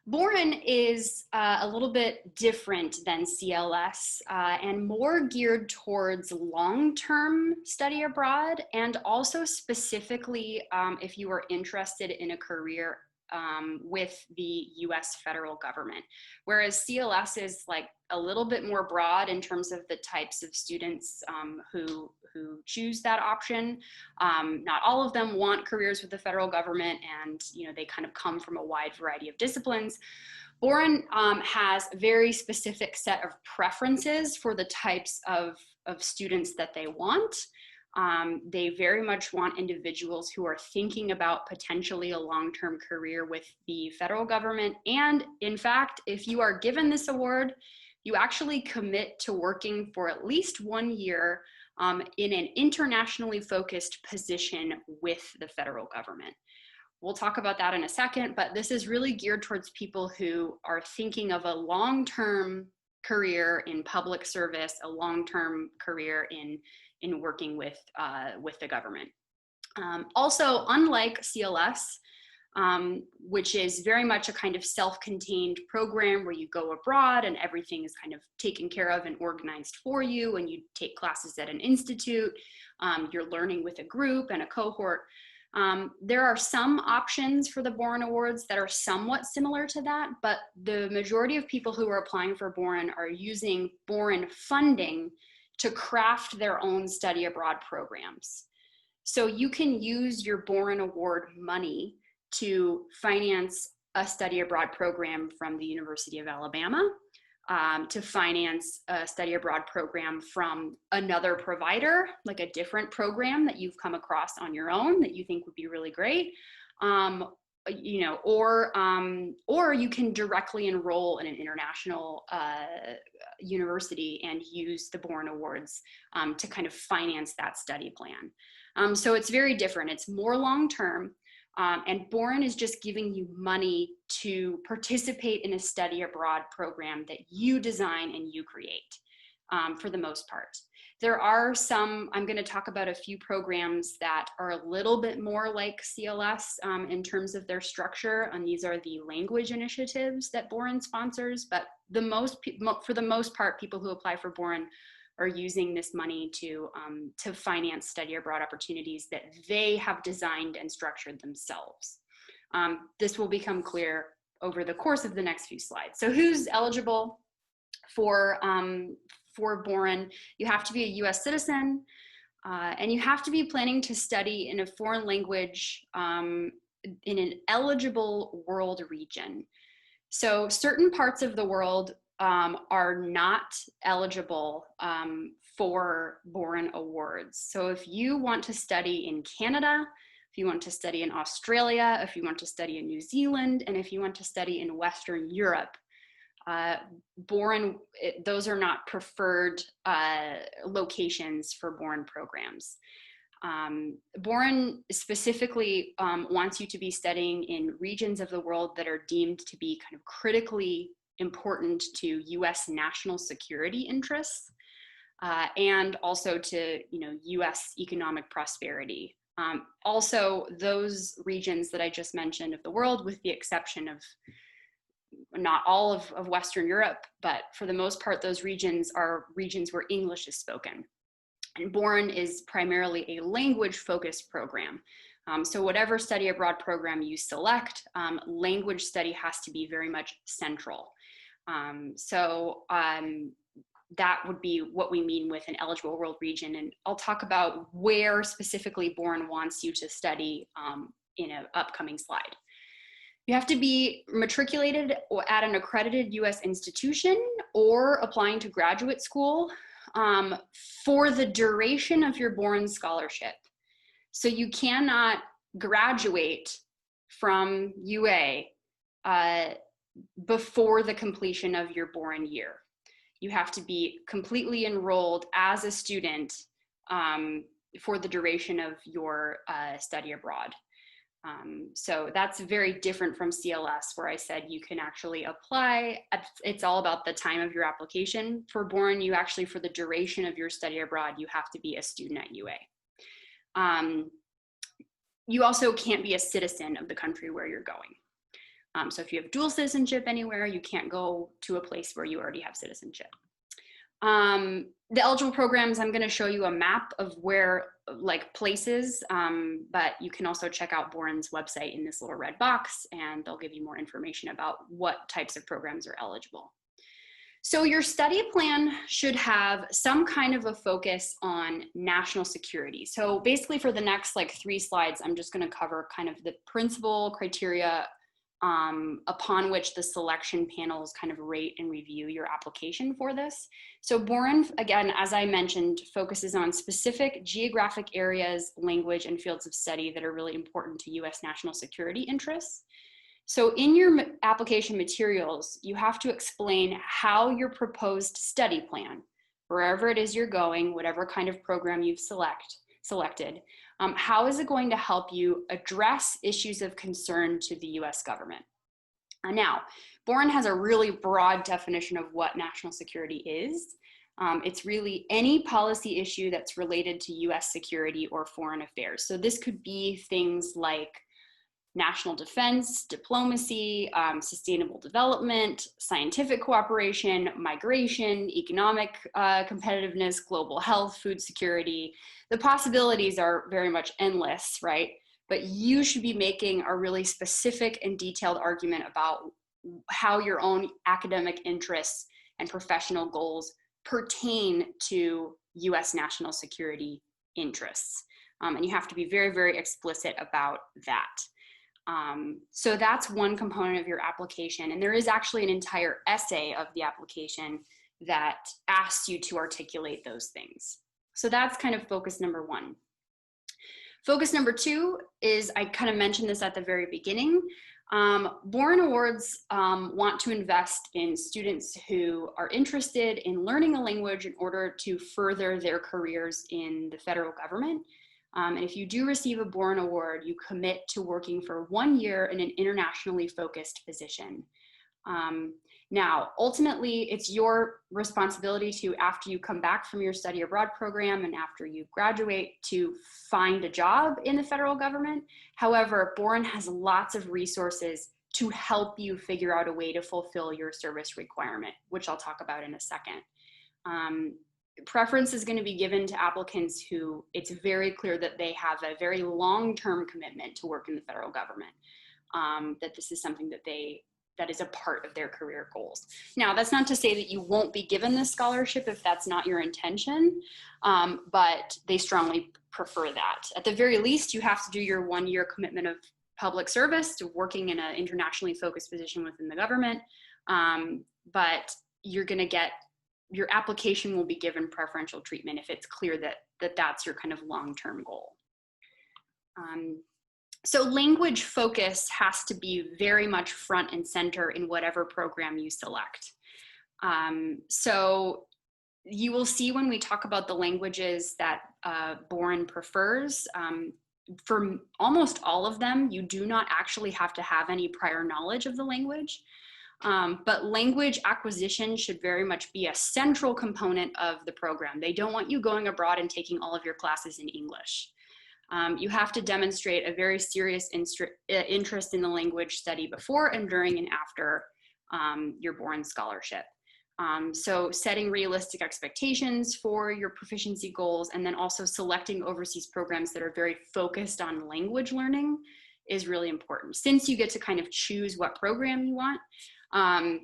Boren is a little bit different than CLS and more geared towards long-term study abroad, and also specifically if you are interested in a career with the US federal government. Whereas CLS is like a little bit more broad in terms of the types of students who choose that option. Not all of them want careers with the federal government, and they kind of come from a wide variety of disciplines. Boren has a very specific set of preferences for the types of students that they want. They very much want individuals who are thinking about potentially a long-term career with the federal government. And in fact, if you are given this award, you actually commit to working for at least 1 year in an internationally focused position with the federal government. We'll talk about that in a second, but this is really geared towards people who are thinking of a long-term career in public service, a long-term career in working with the government. Also, unlike CLS, which is very much a kind of self-contained program where you go abroad and everything is kind of taken care of and organized for you, and you take classes at an institute, you're learning with a group and a cohort. There are some options for the Boren Awards that are somewhat similar to that, but the majority of people who are applying for Boren are using Boren funding to craft their own study abroad programs. So you can use your Boren Award money to finance a study abroad program from the University of Alabama, to finance a study abroad program from another provider, like a different program that you've come across on your own that you think would be really great, or you can directly enroll in an international university and use the Boren Awards to kind of finance that study plan. So it's very different. It's more long-term. And Boren is just giving you money to participate in a study abroad program that you design and you create, for the most part. There are some, I'm going to talk about a few programs that are a little bit more like CLS in terms of their structure, and these are the language initiatives that Boren sponsors, but for the most part, people who apply for Boren are using this money to finance study abroad opportunities that they have designed and structured themselves. This will become clear over the course of the next few slides. So who's eligible for Boren? You have to be a US citizen, and you have to be planning to study in a foreign language in an eligible world region. So certain parts of the world are not eligible for Boren Awards. So if you want to study in Canada, if you want to study in Australia, if you want to study in New Zealand, and if you want to study in Western Europe, those are not preferred locations for Boren programs. Boren specifically wants you to be studying in regions of the world that are deemed to be kind of critically important to US national security interests, and also to US economic prosperity. Also, those regions that I just mentioned of the world, with the exception of not all of Western Europe, but for the most part, those regions are regions where English is spoken. And Boren is primarily a language-focused program. So whatever study abroad program you select, language study has to be very much central. That would be what we mean with an eligible world region. And I'll talk about where specifically Boren wants you to study in an upcoming slide. You have to be matriculated at an accredited US institution or applying to graduate school for the duration of your Boren scholarship. So you cannot graduate from UA before the completion of your Boren year. You have to be completely enrolled as a student for the duration of your study abroad. So that's very different from CLS, where I said you can actually apply. It's all about the time of your application. For Boren, you actually, for the duration of your study abroad, you have to be a student at UA. You also can't be a citizen of the country where you're going. So if you have dual citizenship anywhere, you can't go to a place where you already have citizenship. The eligible programs, I'm going to show you a map of where, like, places, but you can also check out Boren's website in this little red box, and they'll give you more information about what types of programs are eligible. So your study plan should have some kind of a focus on national security. So basically for the next like 3 slides, I'm just going to cover kind of the principal criteria upon which the selection panels kind of rate and review your application for this. So Boren, again, as I mentioned, focuses on specific geographic areas, language, and fields of study that are really important to US national security interests. So in your application materials, you have to explain how your proposed study plan, wherever it is you're going, whatever kind of program you've selected, how is it going to help you address issues of concern to the US government? Now, Boren has a really broad definition of what national security is. It's really any policy issue that's related to US security or foreign affairs. So this could be things like national defense, diplomacy, sustainable development, scientific cooperation, migration, economic competitiveness, global health, food security. The possibilities are very much endless, right? But you should be making a really specific and detailed argument about how your own academic interests and professional goals pertain to US national security interests. And you have to be very, very explicit about that. So that's one component of your application. And there is actually an entire essay of the application that asks you to articulate those things. So that's kind of focus number 1. Focus number 2 is, I kind of mentioned this at the very beginning, Boren Awards want to invest in students who are interested in learning a language in order to further their careers in the federal government. And if you do receive a Boren Award, you commit to working for 1 year in an internationally focused position. Now, ultimately, it's your responsibility to, after you come back from your study abroad program and after you graduate, to find a job in the federal government. However, Boren has lots of resources to help you figure out a way to fulfill your service requirement, which I'll talk about in a second. Preference is going to be given to applicants who it's very clear that they have a very long-term commitment to work in the federal government, that this is something that is a part of their career goals. Now, that's not to say that you won't be given this scholarship if that's not your intention, but they strongly prefer that. At the very least, you have to do your 1 year commitment of public service to working in an internationally focused position within the government, but you're going to get, your application will be given preferential treatment if it's clear that that's your kind of long-term goal. So language focus has to be very much front and center in whatever program you select. So you will see when we talk about the languages that Boren prefers, for almost all of them, you do not actually have to have any prior knowledge of the language. But language acquisition should very much be a central component of the program. They don't want you going abroad and taking all of your classes in English. You have to demonstrate a very serious interest in the language study before and during and after your Boren scholarship. So setting realistic expectations for your proficiency goals, and then also selecting overseas programs that are very focused on language learning is really important. Since you get to kind of choose what program you want,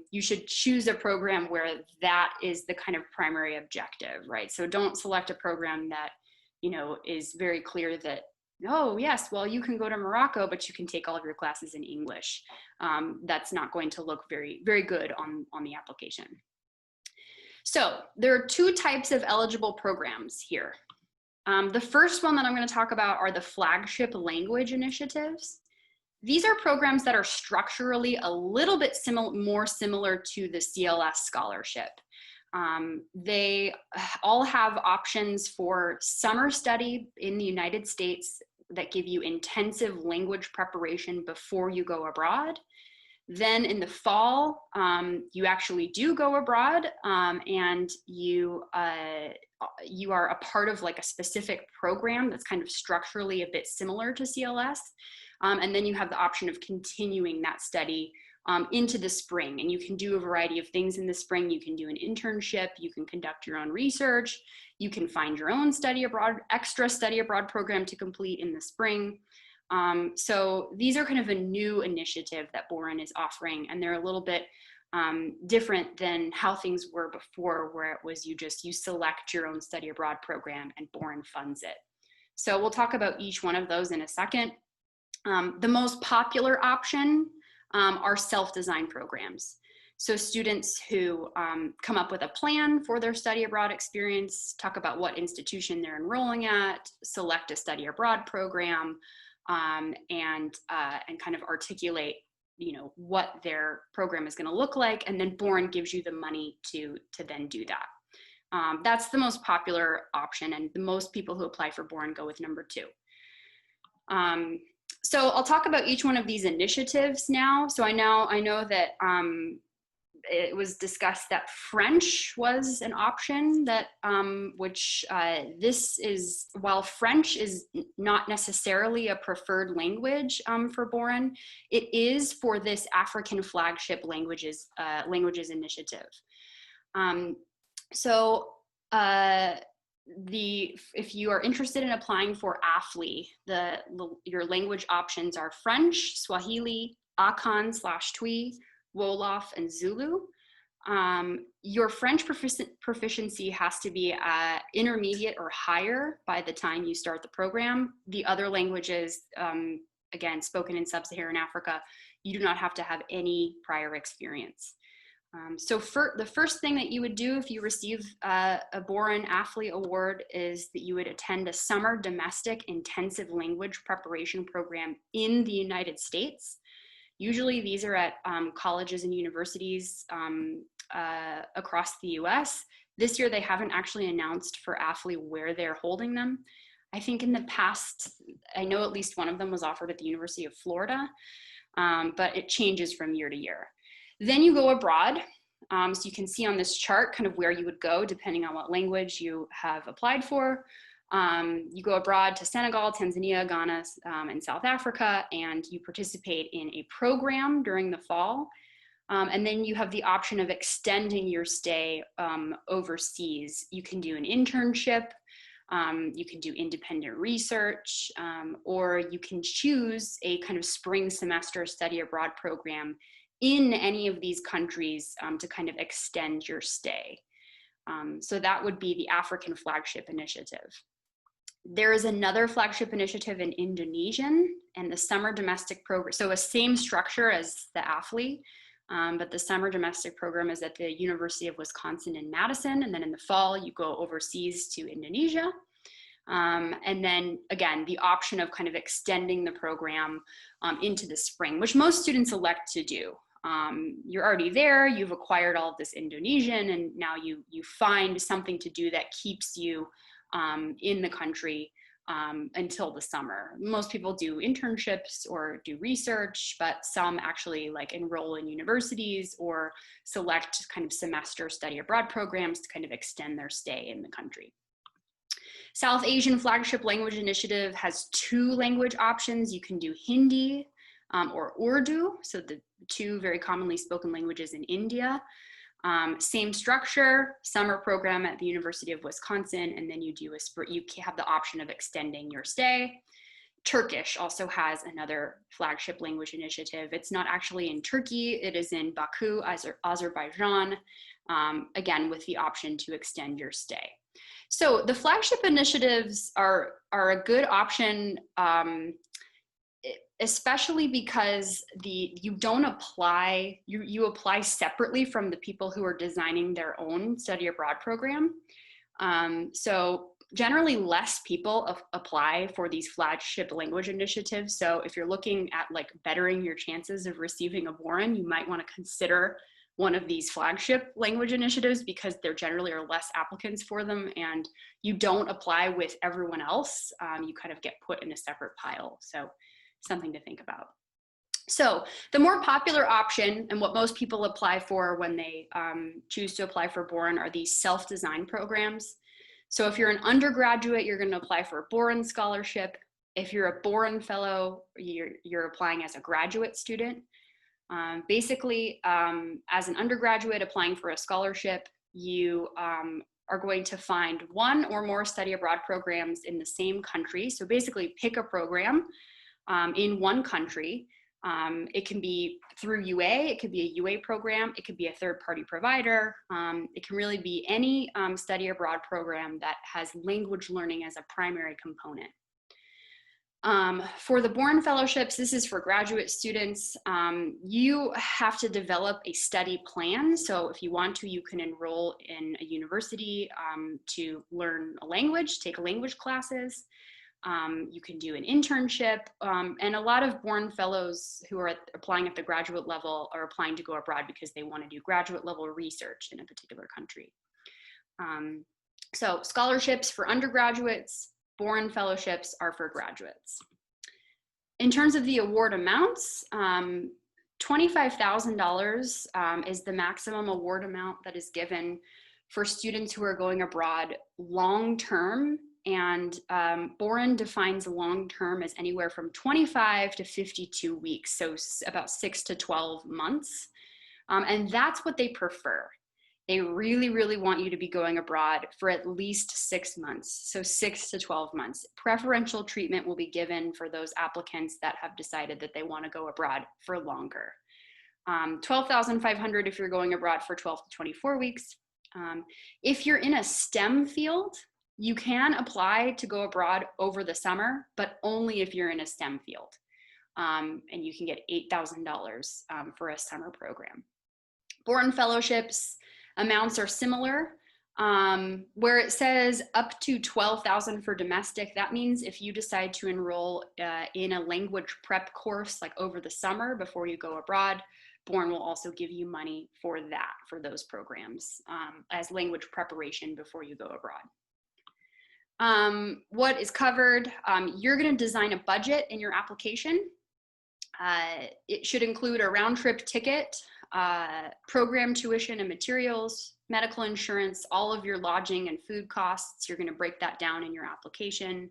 you should choose a program where that is the kind of primary objective, right? So don't select a program that, you know, is very clear that, oh yes, well, you can go to Morocco, but you can take all of your classes in English. That's not going to look very, very good on the application. So there are 2 types of eligible programs here. The first one that I'm going to talk about are the flagship language initiatives. These are programs that are structurally a little bit more similar to the CLS scholarship. They all have options for summer study in the United States that give you intensive language preparation before you go abroad. Then in the fall, you actually do go abroad, and you are a part of like a specific program that's kind of structurally a bit similar to CLS. And then you have the option of continuing that study into the spring. And you can do a variety of things in the spring. You can do an internship, you can conduct your own research, you can find your own study abroad, extra study abroad program to complete in the spring. So these are kind of a new initiative that Boren is offering, and they're a little bit different than how things were before, where it was you select your own study abroad program and Boren funds it. So we'll talk about each one of those in a second. The most popular option are self-designed programs. So students who come up with a plan for their study abroad experience, talk about what institution they're enrolling at, select a study abroad program, and kind of articulate, what their program is going to look like, and then Boren gives you the money to then do that. That's the most popular option, and the most people who apply for Boren go with number 2. So I'll talk about each one of these initiatives now. So I know that it was discussed that French was an option that, while French is not necessarily a preferred language for Boren, it is for this African flagship languages initiative. If you are interested in applying for AFLI, your language options are French, Swahili, Akan/Twi, Wolof, and Zulu. Your French proficiency has to be intermediate or higher by the time you start the program. The other languages, again, spoken in sub-Saharan Africa, you do not have to have any prior experience. So the first thing that you would do if you receive a Boren AFLI award is that you would attend a summer domestic intensive language preparation program in the United States. Usually these are at colleges and universities across the US. This year they haven't actually announced for AFLI where they're holding them. I think in the past, I know at least one of them was offered at the University of Florida, but it changes from year to year. Then you go abroad. So you can see on this chart kind of where you would go depending on what language you have applied for. You go abroad to Senegal, Tanzania, Ghana, and South Africa, and you participate in a program during the fall. And then you have the option of extending your stay overseas. You can do an internship, you can do independent research, or you can choose a kind of spring semester study abroad program in any of these countries to kind of extend your stay. So that would be the African flagship initiative. There is another flagship initiative in Indonesian, and the summer domestic program, so a same structure as the AFLI, but the summer domestic program is at the University of Wisconsin in Madison, and then in the fall you go overseas to Indonesia. And then again, the option of kind of extending the program into the spring, which most students elect to do. You're already there, you've acquired all of this Indonesian, and now you find something to do that keeps you in the country until the summer. Most people do internships or do research, but some actually like enroll in universities or select kind of semester study abroad programs to kind of extend their stay in the country. South Asian Flagship Language Initiative has 2 language options. You can do Hindi or Urdu, so the 2 very commonly spoken languages in India. Same structure, summer program at the University of Wisconsin, and then you have the option of extending your stay. Turkish also has another flagship language initiative. It's not actually in Turkey, it is in Baku, Azerbaijan, again, with the option to extend your stay. So the flagship initiatives are a good option, especially because you don't apply, you apply separately from the people who are designing their own study abroad program. So generally less people apply for these flagship language initiatives. So if you're looking at like bettering your chances of receiving a Boren, you might want to consider one of these flagship language initiatives because there generally are less applicants for them, and you don't apply with everyone else. You kind of get put in a separate pile. So something to think about. So the more popular option and what most people apply for when they choose to apply for Boren are these self-designed programs. So if you're an undergraduate, you're going to apply for a Boren scholarship. If you're a Boren Fellow, you're applying as a graduate student. Basically, as an undergraduate applying for a scholarship, you are going to find one or more study abroad programs in the same country. So basically pick a program in one country. It can be through UA, it could be a UA program, it could be a third-party provider. It can really be any study abroad program that has language learning as a primary component. For the Boren Fellowships, this is for graduate students. You have to develop a study plan. So if you want to, you can enroll in a university to learn a language, take language classes. You can do an internship, and a lot of Boren Fellows who are applying at the graduate level are applying to go abroad because they want to do graduate level research in a particular country. So scholarships for undergraduates, Boren Fellowships are for graduates. In terms of the award amounts, $25,000 is the maximum award amount that is given for students who are going abroad long-term. And Boren defines long-term as anywhere from 25 to 52 weeks, so about 6 to 12 months. And that's what they prefer. They really, really want you to be going abroad for at least 6 months, so 6 to 12 months. Preferential treatment will be given for those applicants that have decided that they want to go abroad for longer. $12,500 if you're going abroad for 12 to 24 weeks. If you're in a STEM field, you can apply to go abroad over the summer, but only if you're in a STEM field. And you can get $8,000 for a summer program. Boren Fellowships amounts are similar. Where it says up to $12,000 for domestic, that means if you decide to enroll in a language prep course like over the summer before you go abroad, Boren will also give you money for that, for those programs as language preparation before you go abroad. What is covered? You're going to design a budget in your application. It should include a round-trip ticket, program tuition and materials, medical insurance, all of your lodging and food costs. You're going to break that down in your application.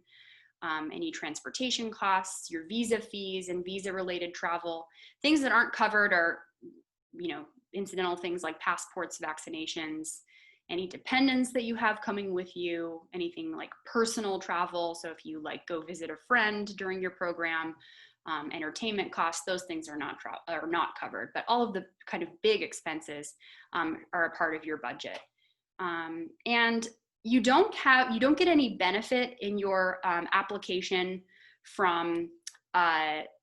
Any transportation costs, your visa fees and visa-related travel. Things that aren't covered are, incidental things like passports, vaccinations, any dependents that you have coming with you, anything like personal travel. So if you go visit a friend during your program, entertainment costs, those things are not covered, but all of the kind of big expenses are a part of your budget. And you don't get any benefit in your application from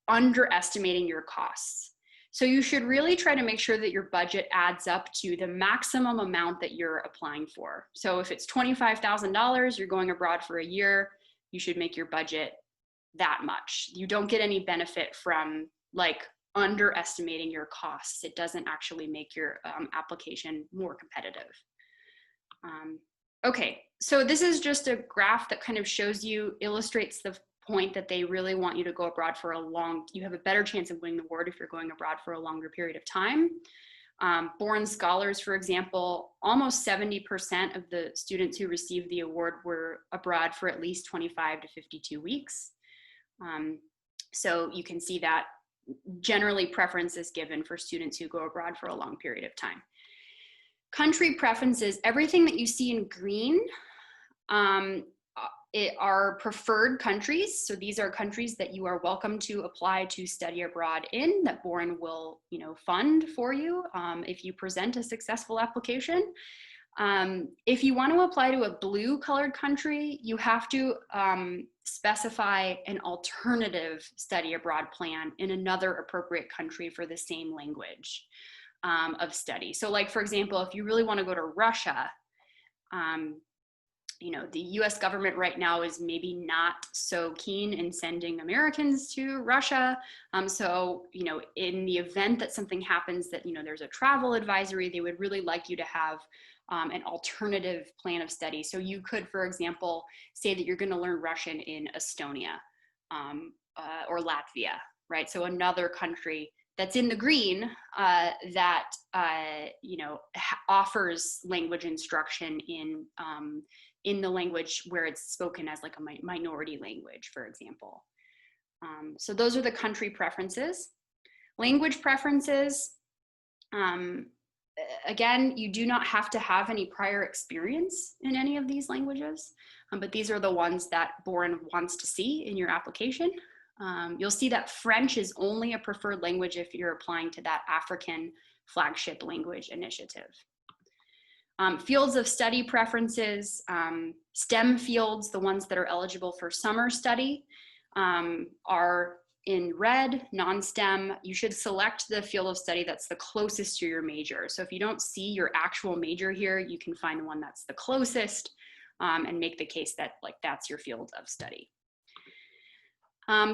underestimating your costs. So you should really try to make sure that your budget adds up to the maximum amount that you're applying for. So if it's $25,000, you're going abroad for a year, you should make your budget that much. You don't get any benefit from underestimating your costs. It doesn't actually make your application more competitive. Okay, so this is just a graph that kind of illustrates the point that they really want you to go abroad for you have a better chance of winning the award if you're going abroad for a longer period of time. Boren Scholars, for example, almost 70% of the students who received the award were abroad for at least 25 to 52 weeks. So you can see that generally preference is given for students who go abroad for a long period of time. Country preferences, everything that you see in green are preferred countries. So these are countries that you are welcome to apply to study abroad in, that Boren will fund for you if you present a successful application. If you want to apply to a blue colored country, you have to specify an alternative study abroad plan in another appropriate country for the same language of study. So for example, if you really want to go to Russia, the US government right now is maybe not so keen in sending Americans to Russia. So, in the event that something happens that, there's a travel advisory, they would really like you to have an alternative plan of study. So you could, for example, say that you're going to learn Russian in Estonia or Latvia, right? So another country that's in the green that offers language instruction in the language where it's spoken as a minority language, for example. So those are the country preferences. Language preferences, again, you do not have to have any prior experience in any of these languages, but these are the ones that Boren wants to see in your application. You'll see that French is only a preferred language if you're applying to that African flagship language initiative. Fields of study preferences, STEM fields, the ones that are eligible for summer study, are in red. Non-STEM, you should select the field of study that's the closest to your major. So if you don't see your actual major here, you can find the one that's the closest and make the case that that's your field of study.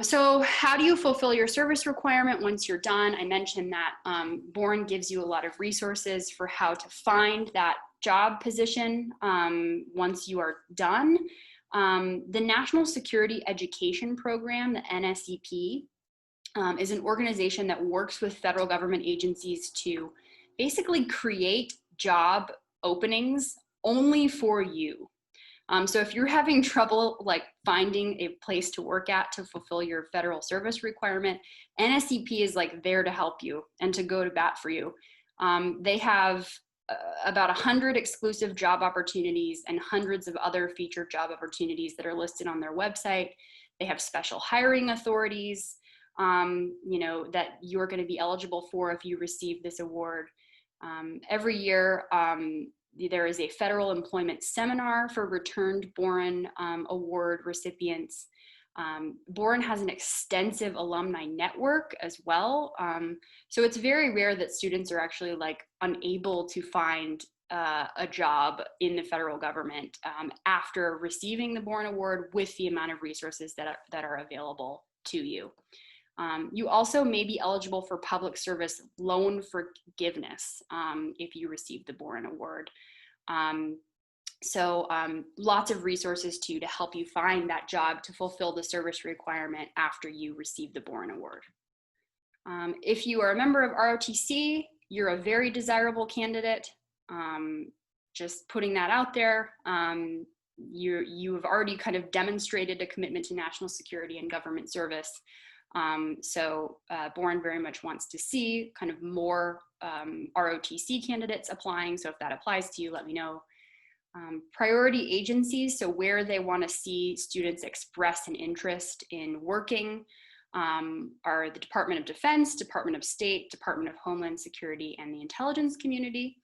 So how do you fulfill your service requirement once you're done? I mentioned that Boren gives you a lot of resources for how to find that job position once you are done. The National Security Education Program, the NSEP, is an organization that works with federal government agencies to basically create job openings only for you. So if you're having trouble finding a place to work at to fulfill your federal service requirement, NSEP is there to help you and to go to bat for you. They have about 100 exclusive job opportunities and hundreds of other featured job opportunities that are listed on their website. They have special hiring authorities, that you're going to be eligible for if you receive this award. Every year, there is a federal employment seminar for returned Boren Award recipients. Boren has an extensive alumni network as well. So it's very rare that students are actually unable to find a job in the federal government after receiving the Boren Award with the amount of resources that are available to you. You also may be eligible for public service loan forgiveness if you receive the Boren Award. So lots of resources to help you find that job to fulfill the service requirement after you receive the Boren Award. If you are a member of ROTC, you're a very desirable candidate. Just putting that out there. You have already kind of demonstrated a commitment to national security and government service. So Boren very much wants to see kind of more ROTC candidates applying. So if that applies to you, let me know. Priority agencies, so where they want to see students express an interest in working, are the Department of Defense, Department of State, Department of Homeland Security, and the intelligence community.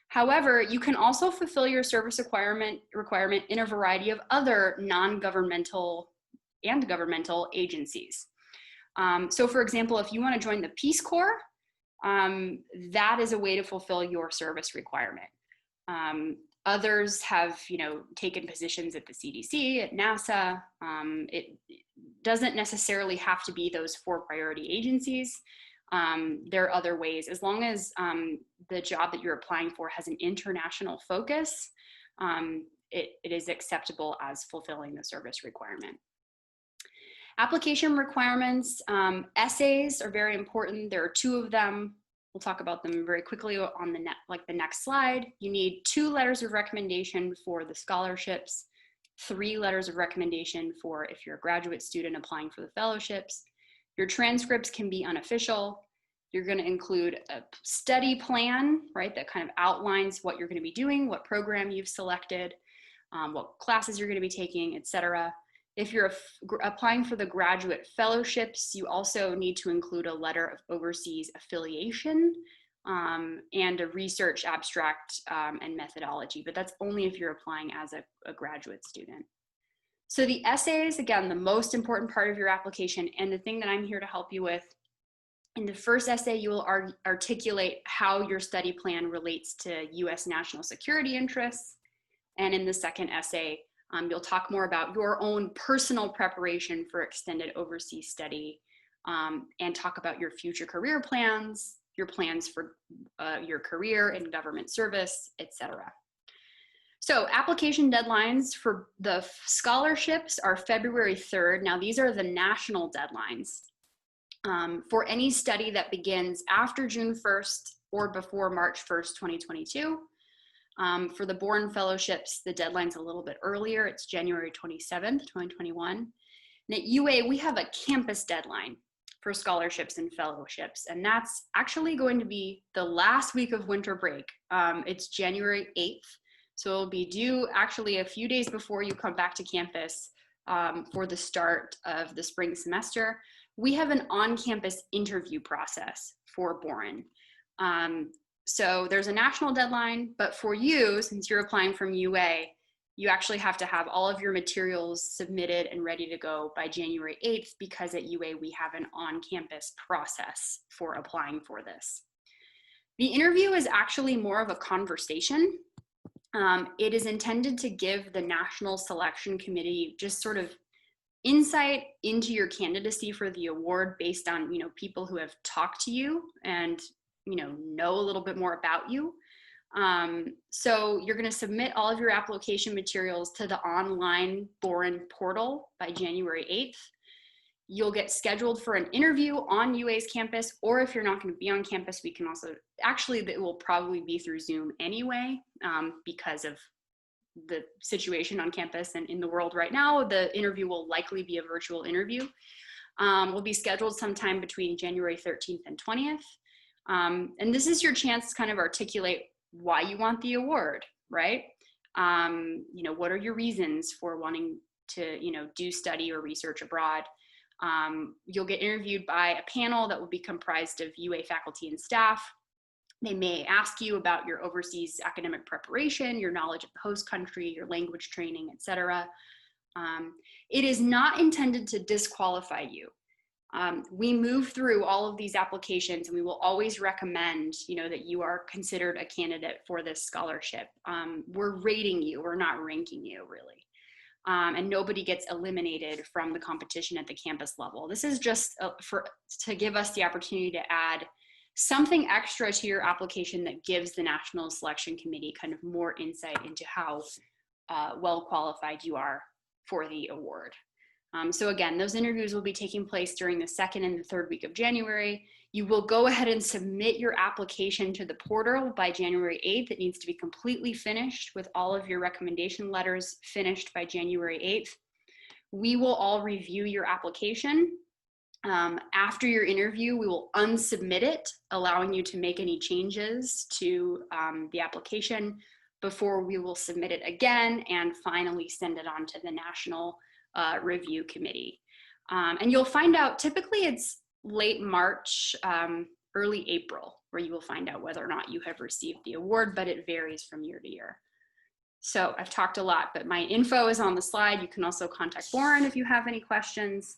However, you can also fulfill your service requirement in a variety of other non-governmental and governmental agencies. So for example, if you want to join the Peace Corps, that is a way to fulfill your service requirement. Others have, taken positions at the CDC, at NASA. It doesn't necessarily have to be those 4 priority agencies. There are other ways, as long as the job that you're applying for has an international focus, it is acceptable as fulfilling the service requirement. Application requirements, essays are very important. There are 2 of them. We'll talk about them very quickly on the next slide. You need 2 letters of recommendation for the scholarships, 3 letters of recommendation for if you're a graduate student applying for the fellowships. Your transcripts can be unofficial. You're going to include a study plan, right, that kind of outlines what you're going to be doing, what program you've selected, what classes you're going to be taking, etc. If you're applying for the graduate fellowships, you also need to include a letter of overseas affiliation and a research abstract and methodology, but that's only if you're applying as a graduate student. So the essays, again, the most important part of your application, and the thing that I'm here to help you with. In the first essay, you will articulate how your study plan relates to US national security interests. And in the second essay, you'll talk more about your own personal preparation for extended overseas study and talk about your future career plans, your plans for your career in government service, etc. So application deadlines for the scholarships are February 3rd. Now these are the national deadlines. For any study that begins after June 1st or before March 1st, 2022. For the Boren Fellowships, the deadline's a little bit earlier. It's January 27th, 2021. And at UA, we have a campus deadline for scholarships and fellowships, and that's actually going to be the last week of winter break. It's January 8th, so it'll be due actually a few days before you come back to campus for the start of the spring semester. We have an on-campus interview process for Boren. So there's a national deadline, but for you, since you're applying from UA, you actually have to have all of your materials submitted and ready to go by January 8th, because at UA we have an on-campus process for applying for this. The interview is actually more of a conversation. It is intended to give the National Selection Committee just sort of insight into your candidacy for the award based on, people who have talked to you and, know a little bit more about you. So you're going to submit all of your application materials to the online Boren portal by January 8th. You'll get scheduled for an interview on UA's campus, or if you're not going to be on campus, we can also, actually it will probably be through Zoom anyway, because of the situation on campus and in the world right now. The interview will likely be a virtual interview. Will be scheduled sometime between January 13th and 20th. And this is your chance to kind of articulate why you want the award, right? What are your reasons for wanting to, do study or research abroad? You'll get interviewed by a panel that will be comprised of UA faculty and staff. They may ask you about your overseas academic preparation, your knowledge of the host country, your language training, etc. It is not intended to disqualify you. We move through all of these applications, and we will always recommend, that you are considered a candidate for this scholarship. We're rating you, we're not ranking you, really. And nobody gets eliminated from the competition at the campus level. This is just to give us the opportunity to add something extra to your application that gives the National Selection Committee kind of more insight into how well qualified you are for the award. So again, those interviews will be taking place during the 2nd and the 3rd week of January. You will go ahead and submit your application to the portal by January 8th. It needs to be completely finished with all of your recommendation letters finished by January 8th. We will all review your application. After your interview, we will unsubmit it, allowing you to make any changes to the application before we will submit it again and finally send it on to the National Review Committee. And you'll find out, typically it's late March, early April, where you will find out whether or not you have received the award, but it varies from year to year. So I've talked a lot, but my info is on the slide. You can also contact Boren if you have any questions.